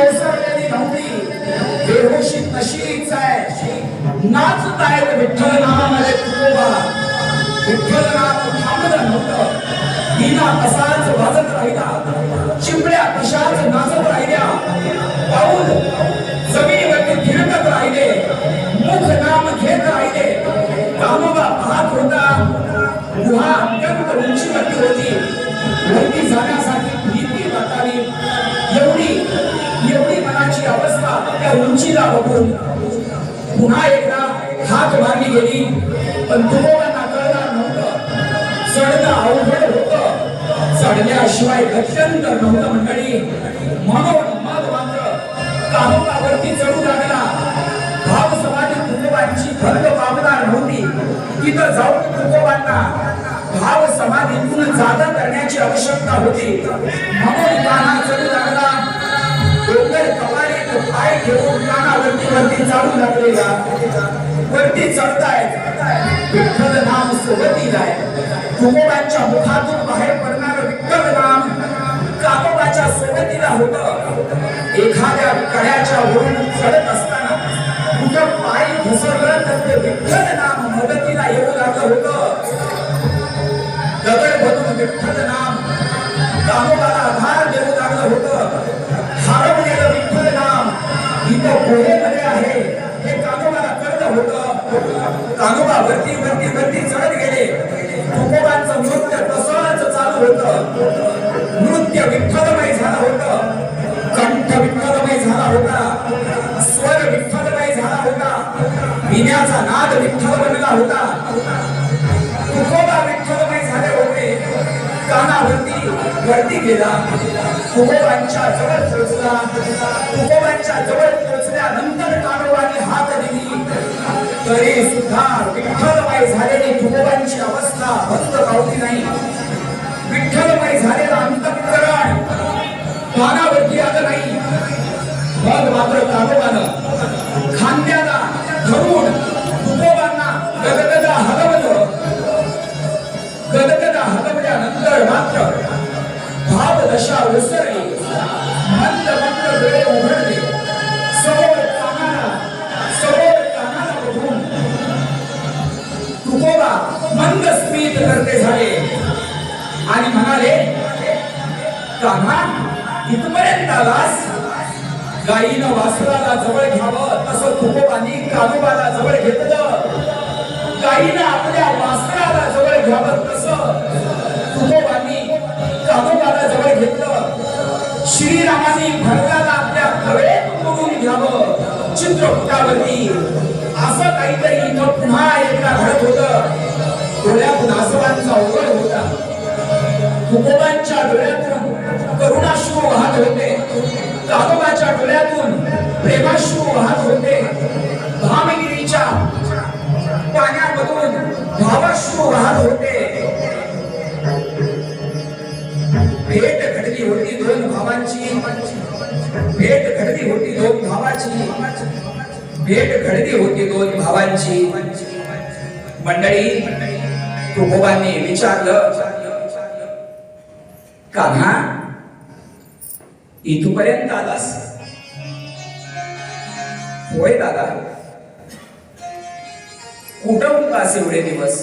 ओसरलेली नव्हती, बेहोशी तशीच आहे. नाचत आहेत विठ्ठल नामामध्ये तुकोबा. विठ्ठल नाम थांबलं नव्हतं, वीणा तसाच वाजत राहिला, चिमण्या तशाच नाचत राहिल्या, पाऊल जमिनीवरती फिरकत राहिले, मुख नाम घेत राहिले. कामोबा पाहत होता, गुहा अत्यंत उंचीवरती होती. वरती जाण्यासाठी भीती वाटावी, एवढी मनाची अवस्था त्या उंचीला बघून पुन्हा एकदा हात मारली गेली. पण तुकोबांना कळलं नव्हतं, चढणं अवघड होतं, चढल्याशिवाय गत्यंतर नव्हतं मंडळी. म्हणून मग मात्र कामोबावरती चढू लागला. भाव समाधी तुकोबांची भंग पावणार नव्हती. तिथं जाऊन तुकोबांना भाव समाधीतून जागा करण्याची आवश्यकता होती. म्हणून कान्हा चढू लागला. डोंगर कपारीत पाय ठेवून कान्हा वरती चालू लागलेला. वरती चढतायत, विठ्ठल नाम सोबतीला आहे. तुकोबांच्या मुखातून बाहेर पडणारं विठ्ठल नाम कामोबाच्या सोबतीला होतं. एखाद्या कड्याच्या वरून चढत असताना कुठं पाय घसरलं तर ते विठ्ठल नाम मदतीला येऊ लागलं होतं. दगड भरून विठ्ठल नाम कामोबाला आधार देऊ लागलं होतं. हरवलेलं विठ्ठल नाम इथं गुहेमध्ये आहे हे कामोबाला कळलं होतं. कामोबा वरती चढत गेले. तुकोबांचं नृत्य तसंच चालू होतं. नृत्य विठ्ठलमय झालं होतं, कंठ विठ्ठलमय झाला होता, स्वर विठ्ठलमय झाला होता, विण्याचा नाद विठ्ठल बनला होता. तुकोबा विठ्ठलमय झाले होते. कान्हा वरती गेला, तुकोबांच्या जवळ पोहोचला. तुकोबांच्या जवळ पोहोचल्यानंतर कामोबाने हात दिली, तरी सुद्धा विठ्ठलमय झालेली तुकोबांची अवस्था बंद पावली नाही. विठ्ठलमय झालेला अंतःकरण कानावरती आलं नाही. मग मात्र कामोबानं खांद्याला धरून तुकोबांना गदगदा हलवलं. गदगदा हलवल्यानंतर मात्र भाव दशा ओसरली. मंद डोळे उघडले. समोर कानाला बघून तुकोबा मंद स्मित करते झाले आणि म्हणाले, कान्हा इथपर्यंत आलास. गाईनं वासराला जवळ घ्यावं तसं तुकोबांनी कामोबाला जवळ घेतलं. गाईनं आपल्या वासराला जवळ घ्यावं तसं तुकोबांनी कामोबाला जवळ घेतलं. श्रीरामाने भरताला आपल्या खवेत बघून घ्यावं चित्रपटावरती, असं काहीतरी इथं पुन्हा एकदा घडत होतं. डोळ्यातून आसवांचा ओघळ होता. तुकोबांच्या डोळ्यातून करुणाश्रू वाहत होते. कामोबाच्या डोळ्यातून प्रेमाश्रू वाहत होते. भामगिरीच्या पाण्यामधून भावाश्रू वाहत होते. भेट घडली होती दोन भावांची. भेट घडली होती दोन भावांची. मंडळी, तुकोबांनी विचारलं, कान्हा इथपर्यंत आलास? होय दादा. कुठं होतास एवढे दिवस?